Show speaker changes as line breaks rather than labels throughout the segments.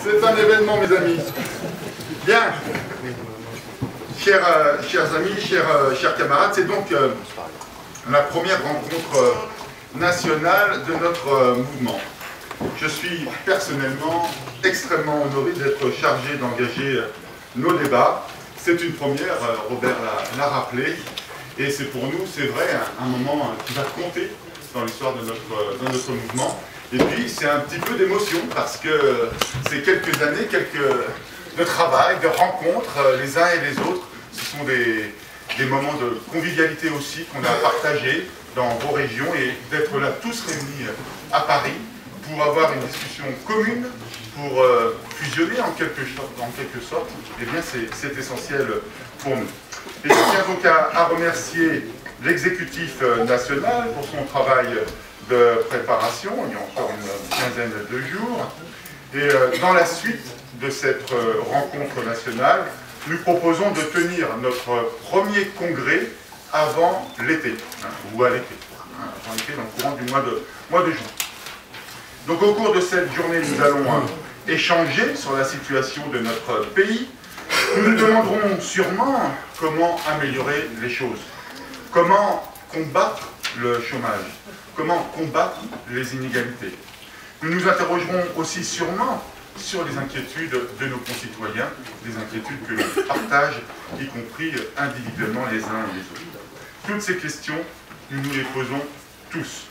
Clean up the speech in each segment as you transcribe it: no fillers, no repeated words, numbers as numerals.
C'est un événement, mes amis. Bien. Chers amis, chers camarades, c'est donc la première rencontre nationale de notre mouvement. Je suis personnellement extrêmement honoré d'être chargé d'engager nos débats. C'est une première, Robert l'a rappelé, et c'est pour nous, c'est vrai, un moment qui va compter dans l'histoire de notre mouvement. Et puis, c'est un petit peu d'émotion, parce que c'est quelques années, de travail, de rencontres, les uns et les autres. Ce sont des moments de convivialité aussi qu'on a partagés dans vos régions, et d'être là tous réunis à Paris pour avoir une discussion commune, pour fusionner en quelque sorte, eh bien c'est essentiel pour nous. Et je tiens donc à remercier l'exécutif national pour son travail de préparation, il y a encore une quinzaine de jours. Et dans la suite de cette rencontre nationale, nous proposons de tenir notre premier congrès avant l'été, ou à l'été, avant l'été, dans le courant du mois de juin. Donc au cours de cette journée, nous allons échanger sur la situation de notre pays. Nous nous demanderons sûrement comment améliorer les choses, comment combattre le chômage, comment combattre les inégalités. Nous nous interrogerons aussi sûrement sur les inquiétudes de nos concitoyens, des inquiétudes que l'on partage, y compris individuellement les uns et les autres. Toutes ces questions, nous nous les posons tous.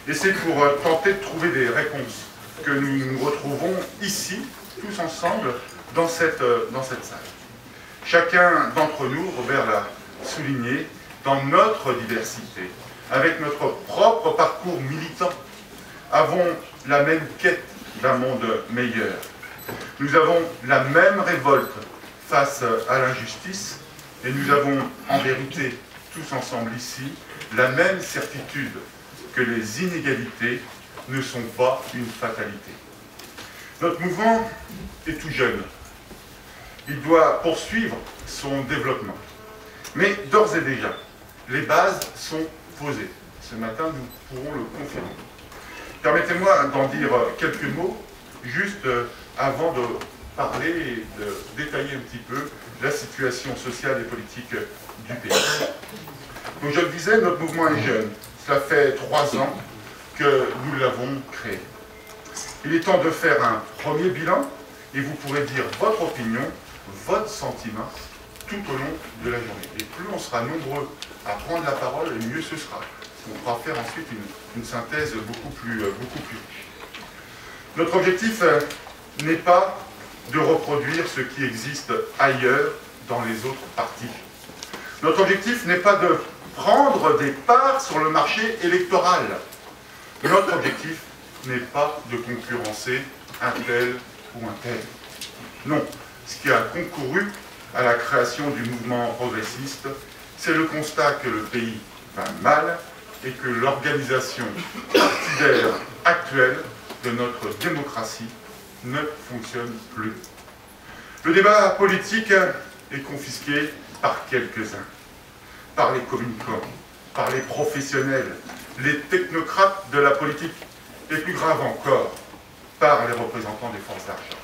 Et c'est pour tenter de trouver des réponses que nous nous retrouvons ici, tous ensemble, dans cette salle. Chacun d'entre nous, Robert l'a souligné, dans notre diversité, avec notre propre parcours militant, avons la même quête d'un monde meilleur. Nous avons la même révolte face à l'injustice, et nous avons en vérité, tous ensemble ici, la même certitude que les inégalités ne sont pas une fatalité. Notre mouvement est tout jeune. Il doit poursuivre son développement. Mais d'ores et déjà, les bases sont posées. Ce matin, nous pourrons le confirmer. Permettez-moi d'en dire quelques mots, juste avant de parler et de détailler un petit peu la situation sociale et politique du pays. Donc je le disais, notre mouvement est jeune. Cela fait 3 ans que nous l'avons créé. Il est temps de faire un premier bilan, et vous pourrez dire votre opinion, votre sentiment, tout au long de la journée. Et plus on sera nombreux à prendre la parole, et mieux ce sera. On pourra faire ensuite une synthèse beaucoup plus riche. Notre objectif n'est pas de reproduire ce qui existe ailleurs dans les autres partis. Notre objectif n'est pas de prendre des parts sur le marché électoral. Notre objectif n'est pas de concurrencer un tel ou un tel. Non, ce qui a concouru à la création du mouvement progressiste, c'est le constat que le pays va mal et que l'organisation partidaire actuelle de notre démocratie ne fonctionne plus. Le débat politique est confisqué par quelques-uns, par les communicants, par les professionnels, les technocrates de la politique, et plus grave encore, par les représentants des forces d'argent.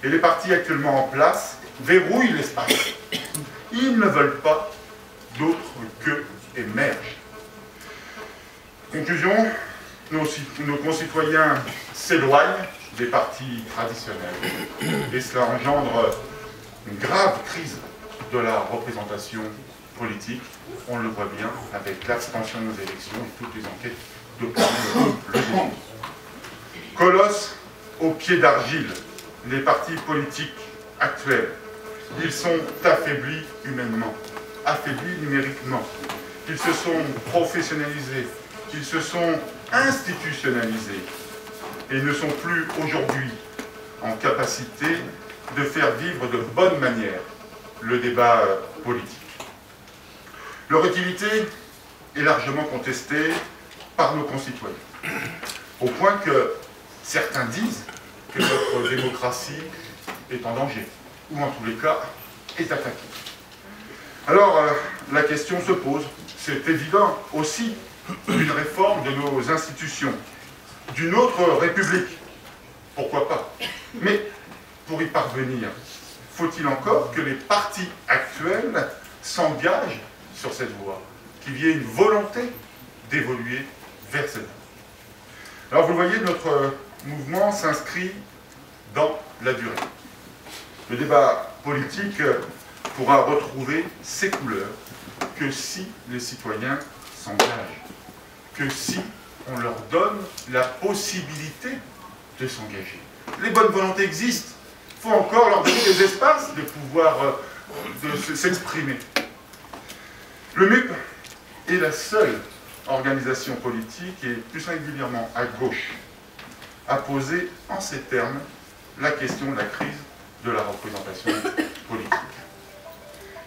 Et les partis actuellement en place verrouillent l'espace. Ils ne veulent pas d'autre qu'eux émergent. Conclusion, nos concitoyens s'éloignent des partis traditionnels, et cela engendre une grave crise de la représentation politique. On le voit bien avec l'abstention aux élections et toutes les enquêtes d'opinion le démontrent. Colosse au pied d'argile, les partis politiques actuels. Ils sont affaiblis humainement, affaiblis numériquement. Ils se sont professionnalisés, ils se sont institutionnalisés et ne sont plus aujourd'hui en capacité de faire vivre de bonne manière le débat politique. Leur utilité est largement contestée par nos concitoyens, au point que certains disent que notre démocratie est en danger, ou en tous les cas, est attaquée. Alors, la question se pose, c'est évident aussi, d'une réforme de nos institutions, d'une autre république, pourquoi pas. Mais pour y parvenir, faut-il encore que les partis actuels s'engagent sur cette voie, qu'il y ait une volonté d'évoluer vers cette voie. Alors vous le voyez, notre mouvement s'inscrit dans la durée. Le débat politique pourra retrouver ses couleurs que si les citoyens s'engagent, que si on leur donne la possibilité de s'engager. Les bonnes volontés existent, il faut encore leur donner des espaces de pouvoir s'exprimer. Le MUP est la seule organisation politique, et plus singulièrement à gauche, à poser en ces termes la question de la crise de la représentation politique.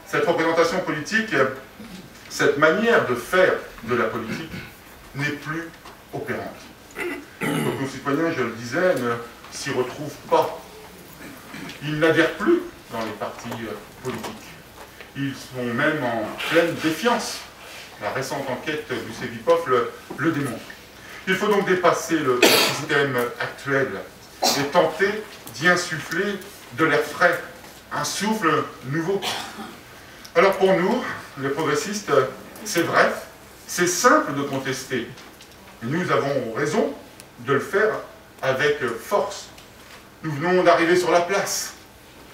Cette représentation politique, cette manière de faire de la politique, n'est plus opérante. Nos concitoyens, je le disais, ne s'y retrouvent pas. Ils n'adhèrent plus dans les partis politiques. Ils sont même en pleine défiance. La récente enquête du Cevipof le démontre. Il faut donc dépasser le système actuel et tenter d'y insuffler de l'air frais, un souffle nouveau. Alors pour nous, les progressistes, c'est vrai, c'est simple de contester. Nous avons raison de le faire avec force. Nous venons d'arriver sur la place.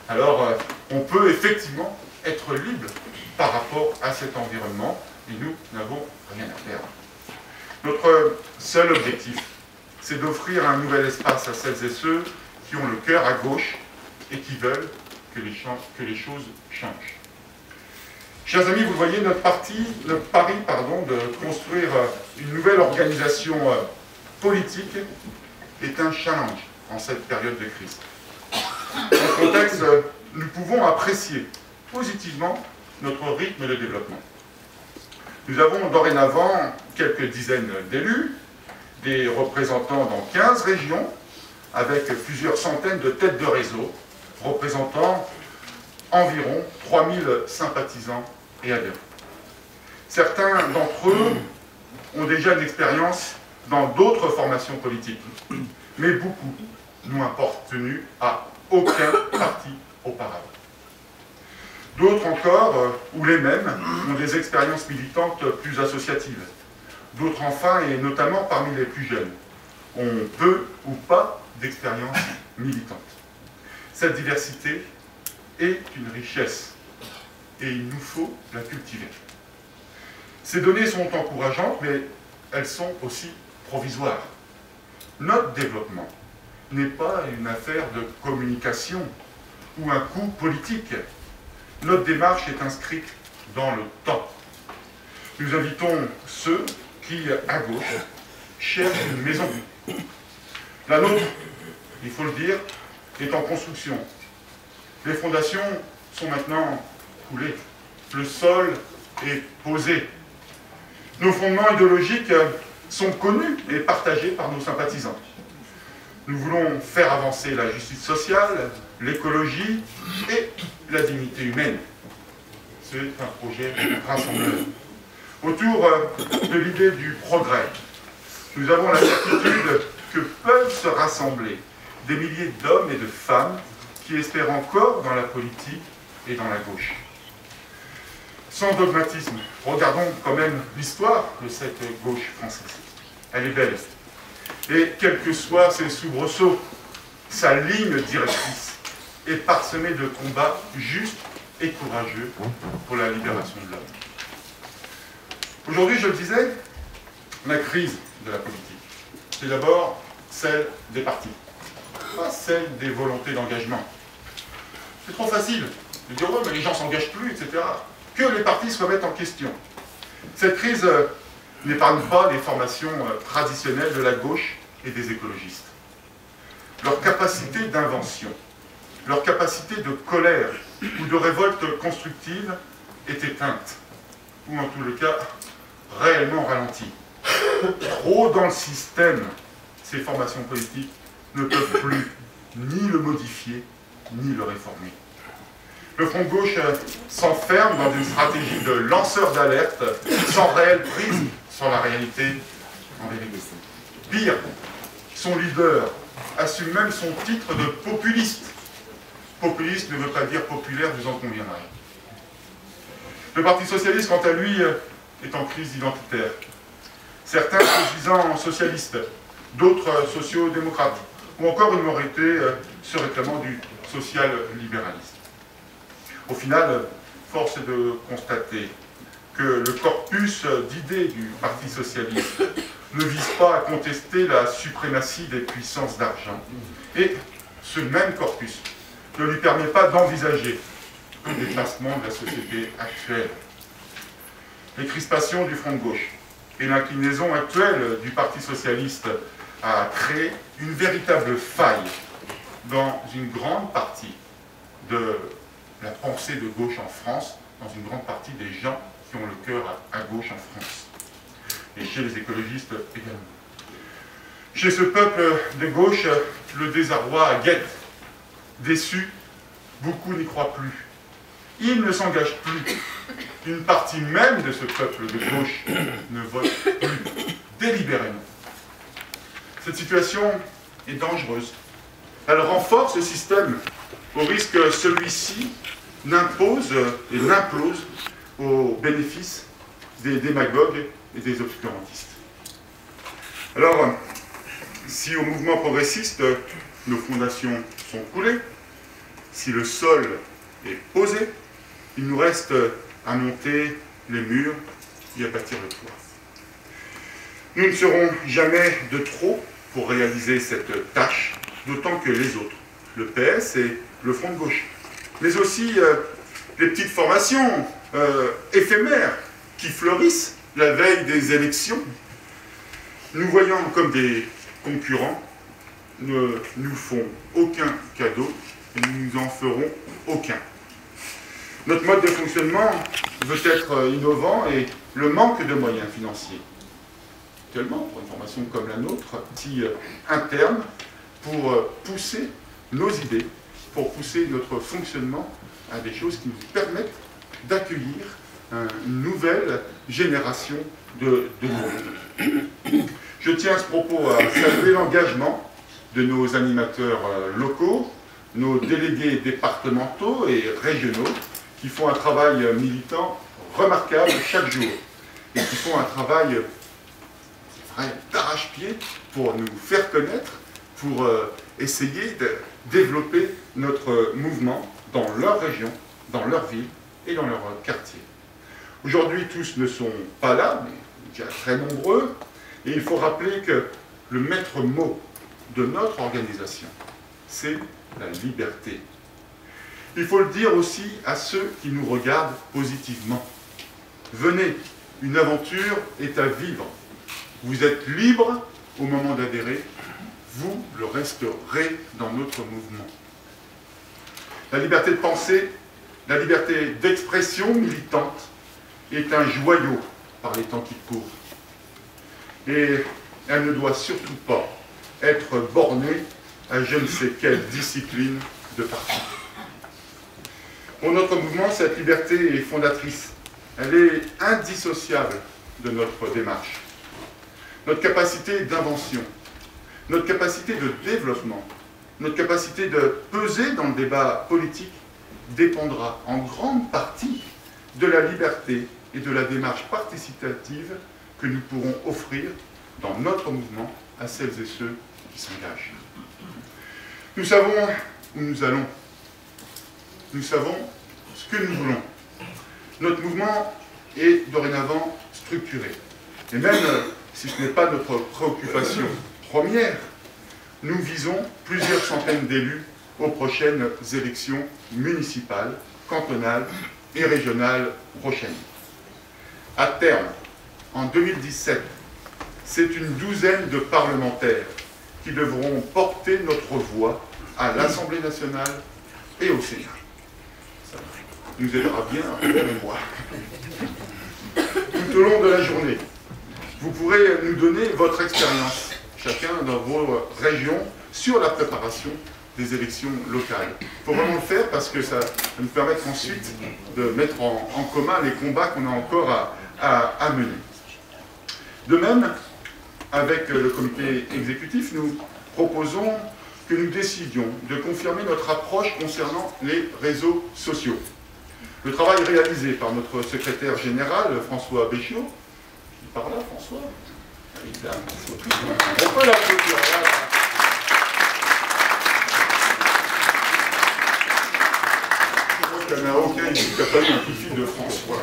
Alors on peut effectivement être libre par rapport à cet environnement et nous n'avons rien à perdre. Notre seul objectif, c'est d'offrir un nouvel espace à celles et ceux qui ont le cœur à gauche et qui veulent que les choses changent. Chers amis, vous voyez, notre pari de construire une nouvelle organisation politique est un challenge en cette période de crise. Dans ce contexte, nous pouvons apprécier positivement notre rythme de développement. Nous avons dorénavant quelques dizaines d'élus, des représentants dans 15 régions, avec plusieurs centaines de têtes de réseau, représentant environ 3000 sympathisants et adhérents. Certains d'entre eux ont déjà une expérience dans d'autres formations politiques, mais beaucoup n'ont appartenu à aucun parti auparavant. D'autres encore, ou les mêmes, ont des expériences militantes plus associatives. D'autres enfin, et notamment parmi les plus jeunes, ont peu ou pas d'expérience militante. Cette diversité est une richesse et il nous faut la cultiver. Ces données sont encourageantes, mais elles sont aussi provisoires. Notre développement n'est pas une affaire de communication ou un coup politique. Notre démarche est inscrite dans le temps. Nous invitons ceux qui, à gauche, cherchent une maison. La nôtre, il faut le dire, est en construction. Les fondations sont maintenant coulées. Le sol est posé. Nos fondements idéologiques sont connus et partagés par nos sympathisants. Nous voulons faire avancer la justice sociale, l'écologie et la dignité humaine. C'est un projet rassembleur. Autour de l'idée du progrès, nous avons la certitude que peuvent se rassembler des milliers d'hommes et de femmes qui espèrent encore dans la politique et dans la gauche. Sans dogmatisme, regardons quand même l'histoire de cette gauche française. Elle est belle. Et quels que soient ses soubresauts, sa ligne directrice est parsemée de combats justes et courageux pour la libération de l'homme. Aujourd'hui, je le disais, la crise de la politique, c'est d'abord celle des partis, pas celle des volontés d'engagement. C'est trop facile de dire « oh, mais les gens ne s'engagent plus, etc. » Que les partis se remettent en question. Cette crise n'épargne pas les formations traditionnelles de la gauche et des écologistes. Leur capacité d'invention, leur capacité de colère ou de révolte constructive est éteinte, ou en tout le cas réellement ralentie. Trop dans le système, ces formations politiques ne peuvent plus ni le modifier, ni le réformer. Le Front de gauche s'enferme dans une stratégie de lanceur d'alerte sans réelle prise sur la réalité en vérité. Pire, son leader assume même son titre de populiste. Populiste ne veut pas dire populaire, vous en conviendrez. Le Parti socialiste, quant à lui, est en crise identitaire. Certains se disant socialistes, d'autres sociaux-démocrates, ou encore une minorité se réclamant du social-libéralisme. Au final, force est de constater que le corpus d'idées du Parti socialiste ne vise pas à contester la suprématie des puissances d'argent, et ce même corpus ne lui permet pas d'envisager le déclassement de la société actuelle. Les crispations du front de gauche et l'inclinaison actuelle du Parti socialiste a créé une véritable faille dans une grande partie de la pensée de gauche en France, dans une grande partie des gens qui ont le cœur à gauche en France. Et chez les écologistes également. Chez ce peuple de gauche, le désarroi guette. Déçu, beaucoup n'y croient plus. Ils ne s'engagent plus. Une partie même de ce peuple de gauche ne vote plus, délibérément. Cette situation est dangereuse. Elle renforce le système au risque que celui-ci n'impose et n'implose au bénéfice des démagogues et des obscurantistes. Alors, si au mouvement progressiste, nos fondations sont coulées, si le sol est posé, il nous reste à monter les murs et à bâtir le toit. Nous ne serons jamais de trop pour réaliser cette tâche, d'autant que les autres, le PS et le Front de gauche, mais aussi les petites formations éphémères qui fleurissent la veille des élections, nous voyant comme des concurrents, ne nous font aucun cadeau et nous n'en ferons aucun. Notre mode de fonctionnement veut être innovant et le manque de moyens financiers, tellement pour une formation comme la nôtre, si interne, pour pousser nos idées, pour pousser notre fonctionnement à des choses qui nous permettent d'accueillir une nouvelle génération de monde. Je tiens à ce propos à saluer l'engagement de nos animateurs locaux, nos délégués départementaux et régionaux, qui font un travail militant remarquable chaque jour, et qui font un travail d'arrache-pied pour nous faire connaître, pour essayer de développer notre mouvement dans leur région, dans leur ville et dans leur quartier. Aujourd'hui, tous ne sont pas là, mais déjà très nombreux, et il faut rappeler que le maître mot de notre organisation, c'est la liberté. Il faut le dire aussi à ceux qui nous regardent positivement. Venez, une aventure est à vivre. Vous êtes libre au moment d'adhérer, vous le resterez dans notre mouvement. La liberté de penser, la liberté d'expression militante est un joyau par les temps qui courent. Et elle ne doit surtout pas être bornée à je ne sais quelle discipline de parti. Pour notre mouvement, cette liberté est fondatrice. Elle est indissociable de notre démarche. Notre capacité d'invention, notre capacité de développement, notre capacité de peser dans le débat politique dépendra en grande partie de la liberté et de la démarche participative que nous pourrons offrir dans notre mouvement à celles et ceux qui s'engagent. Nous savons où nous allons. Nous savons ce que nous voulons. Notre mouvement est dorénavant structuré. Et même si ce n'est pas notre préoccupation première, nous visons plusieurs centaines d'élus aux prochaines élections municipales, cantonales et régionales prochaines. À terme, en 2017, c'est une douzaine de parlementaires qui devront porter notre voix à l'Assemblée nationale et au Sénat. Ça nous aidera bien à faire mémoire. Tout au long de la journée, vous pourrez nous donner votre expérience, chacun dans vos régions, sur la préparation des élections locales. Il faut vraiment le faire parce que ça va nous permettre ensuite de mettre en commun les combats qu'on a encore à mener. De même, avec le comité exécutif, nous proposons que nous décidions de confirmer notre approche concernant les réseaux sociaux. Le travail réalisé par notre secrétaire général, François Béchiot, qui par là, François, on peut l'applaudir. Il n'y en a aucun ici qui n'a pas eu un coup de fil de François.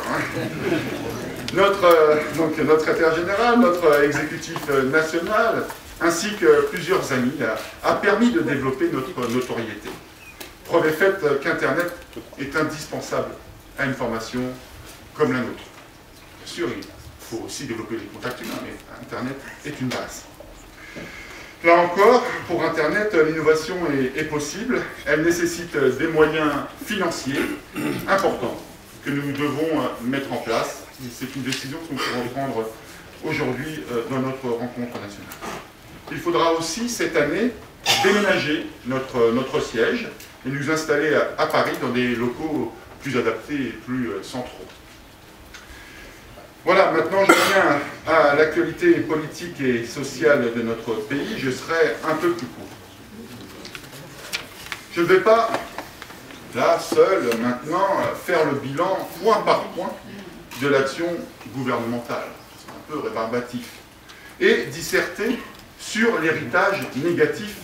Notre secrétaire général, notre exécutif national, ainsi que plusieurs amis, a permis de développer notre notoriété. Preuve est faite qu'Internet est indispensable à une formation comme la nôtre. Bien sûr, il faut aussi développer les contacts humains, mais Internet est une base. Là encore, pour Internet, l'innovation est possible. Elle nécessite des moyens financiers importants que nous devons mettre en place. C'est une décision que nous pourrons prendre aujourd'hui dans notre rencontre nationale. Il faudra aussi, cette année, déménager notre siège et nous installer à Paris dans des locaux plus adaptés et plus centraux. Voilà, maintenant je viens à l'actualité politique et sociale de notre pays. Je serai un peu plus court. Je ne vais pas, là, seul, maintenant, faire le bilan, point par point, de l'action gouvernementale. C'est un peu rébarbatif. Et disserter sur l'héritage négatif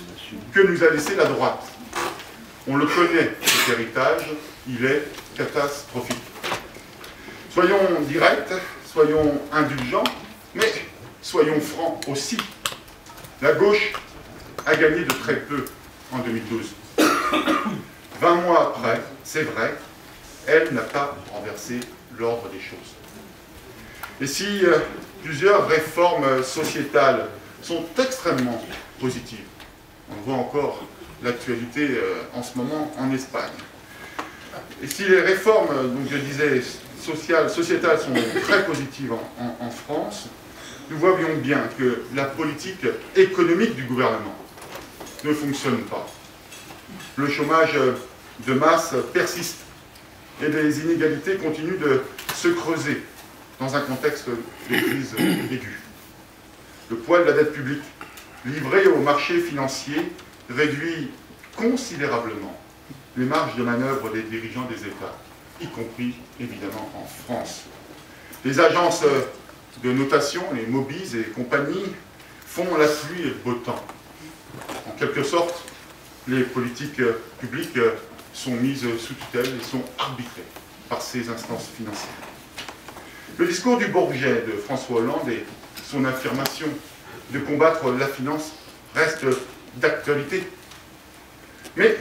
que nous a laissé la droite. On le connaît, cet héritage, il est catastrophique. Soyons directs, soyons indulgents, mais soyons francs aussi. La gauche a gagné de très peu en 2012. 20 mois après, c'est vrai, elle n'a pas renversé l'ordre des choses. Et si plusieurs réformes sociétales sont extrêmement positives, on voit encore l'actualité en ce moment en Espagne. Et si les réformes, donc je disais, sociétales sont très positives en France, nous voyons bien que la politique économique du gouvernement ne fonctionne pas. Le chômage de masse persiste et les inégalités continuent de se creuser dans un contexte de crise aiguë. Le poids de la dette publique livré au marché financier réduit considérablement les marges de manœuvre des dirigeants des États, y compris évidemment en France. Les agences de notation, les Moody's et compagnie, font la pluie et le beau temps. En quelque sorte, les politiques publiques sont mises sous tutelle et sont arbitrées par ces instances financières. Le discours du Bourget de François Hollande et son affirmation de combattre la finance restent d'actualité. Mais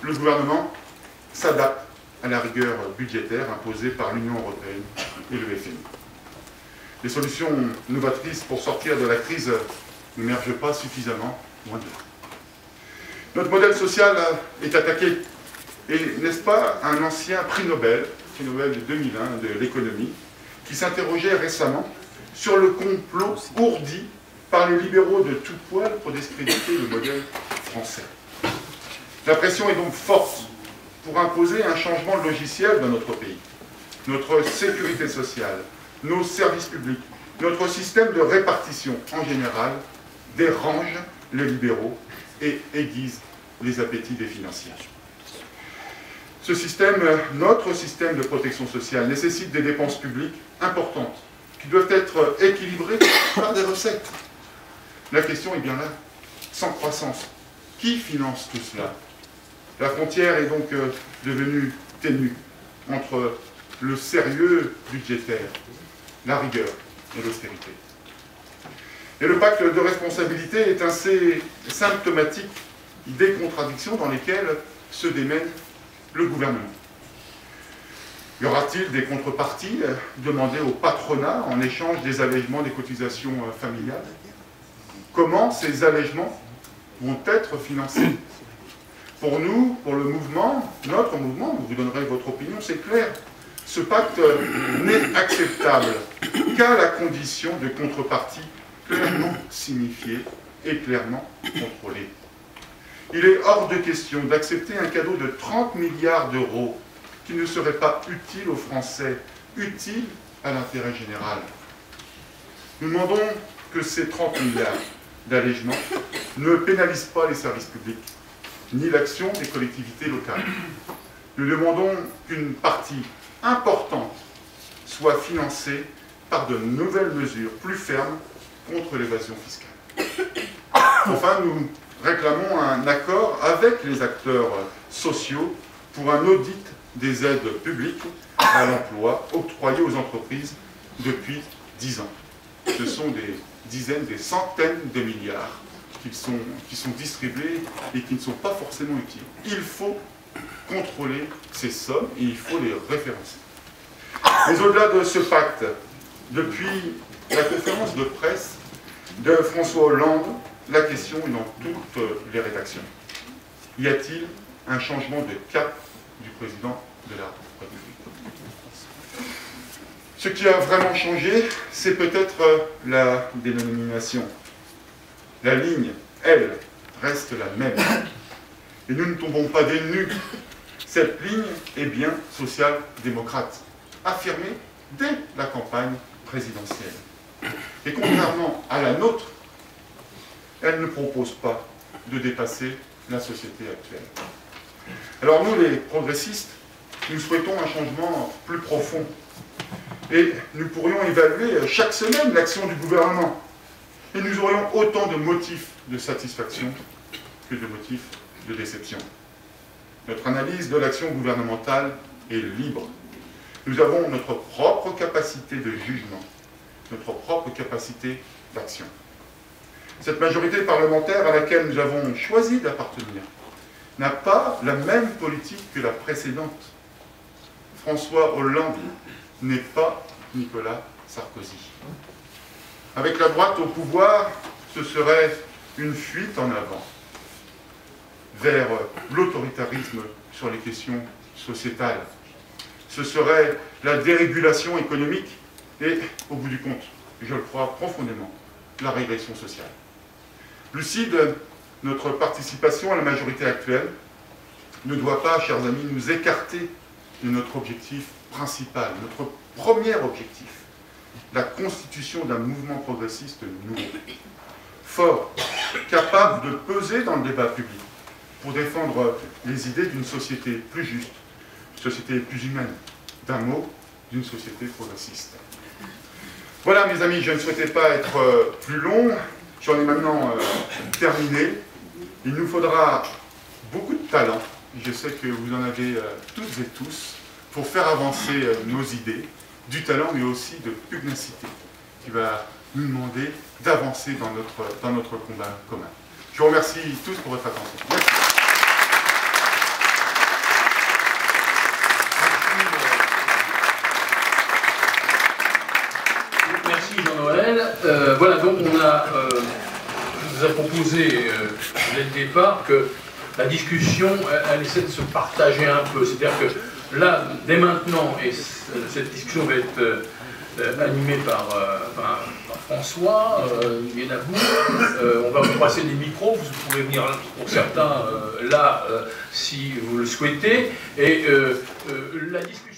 le gouvernement s'adapte à la rigueur budgétaire imposée par l'Union européenne et le FMI. Les solutions novatrices pour sortir de la crise n'émergent pas suffisamment, loin de là. Notre modèle social est attaqué. Et n'est-ce pas un ancien prix Nobel de 2001 de l'économie, qui s'interrogeait récemment sur le complot ourdi par les libéraux de tout poil pour discréditer le modèle français. La pression est donc forte pour imposer un changement de logiciel dans notre pays. Notre sécurité sociale, nos services publics, notre système de répartition en général dérange les libéraux et aiguise les appétits des financiers. Ce système, notre système de protection sociale, nécessite des dépenses publiques importantes qui doivent être équilibrées par des recettes. La question est bien là. Sans croissance, qui finance tout cela? La frontière est donc devenue ténue entre le sérieux budgétaire, la rigueur et l'austérité. Et le pacte de responsabilité est assez symptomatique des contradictions dans lesquelles se démène le gouvernement. Y aura-t-il des contreparties demandées au patronat en échange des allègements des cotisations familiales? Comment ces allègements vont être financés? Pour nous, pour le mouvement, notre mouvement, vous donnerez votre opinion, c'est clair. Ce pacte n'est acceptable qu'à la condition de contrepartie clairement signifiée et clairement contrôlée. Il est hors de question d'accepter un cadeau de 30 milliards d'euros qui ne serait pas utile aux Français, utile à l'intérêt général. Nous demandons que ces 30 milliards d'allègements ne pénalisent pas les services publics, ni l'action des collectivités locales. Nous demandons qu'une partie importante soit financée par de nouvelles mesures plus fermes contre l'évasion fiscale. Enfin, nous réclamons un accord avec les acteurs sociaux pour un audit des aides publiques à l'emploi octroyées aux entreprises depuis 10 ans. Ce sont des dizaines, des centaines de milliards qui sont distribués et qui ne sont pas forcément utiles. Il faut contrôler ces sommes et il faut les référencer. Mais au-delà de ce pacte, depuis la conférence de presse de François Hollande, la question est dans toutes les rédactions. Y a-t-il un changement de cap du président de la République? Ce qui a vraiment changé, c'est peut-être la dénomination. La ligne, elle, reste la même. Et nous ne tombons pas des nues. Cette ligne est bien social-démocrate, affirmée dès la campagne présidentielle. Et contrairement à la nôtre, elle ne propose pas de dépasser la société actuelle. Alors nous, les progressistes, nous souhaitons un changement plus profond. Et nous pourrions évaluer chaque semaine l'action du gouvernement. Et nous aurions autant de motifs de satisfaction que de motifs de déception. Notre analyse de l'action gouvernementale est libre. Nous avons notre propre capacité de jugement, notre propre capacité d'action. Cette majorité parlementaire à laquelle nous avons choisi d'appartenir n'a pas la même politique que la précédente. François Hollande n'est pas Nicolas Sarkozy. Avec la droite au pouvoir, ce serait une fuite en avant vers l'autoritarisme sur les questions sociétales. Ce serait la dérégulation économique et, au bout du compte, je le crois profondément, la régression sociale. Lucide, notre participation à la majorité actuelle ne doit pas, chers amis, nous écarter de notre objectif principal, notre premier objectif, la constitution d'un mouvement progressiste nouveau, fort, capable de peser dans le débat public pour défendre les idées d'une société plus juste, une société plus humaine, d'un mot, d'une société progressiste. Voilà, mes amis, je ne souhaitais pas être plus long, j'en ai maintenant terminé. Il nous faudra beaucoup de talent, je sais que vous en avez toutes et tous, pour faire avancer nos idées, du talent mais aussi de pugnacité, qui va nous demander d'avancer dans notre combat commun. Je vous remercie tous pour votre attention. Merci.
Merci Jean-Noël. Voilà, donc on vous a proposé dès le départ que la discussion, elle essaie de se partager un peu. C'est-à-dire que là, dès maintenant, et cette discussion va être animée par François, Guénabou, on va vous passer des micros, vous pouvez venir pour certains là si vous le souhaitez, et la discussion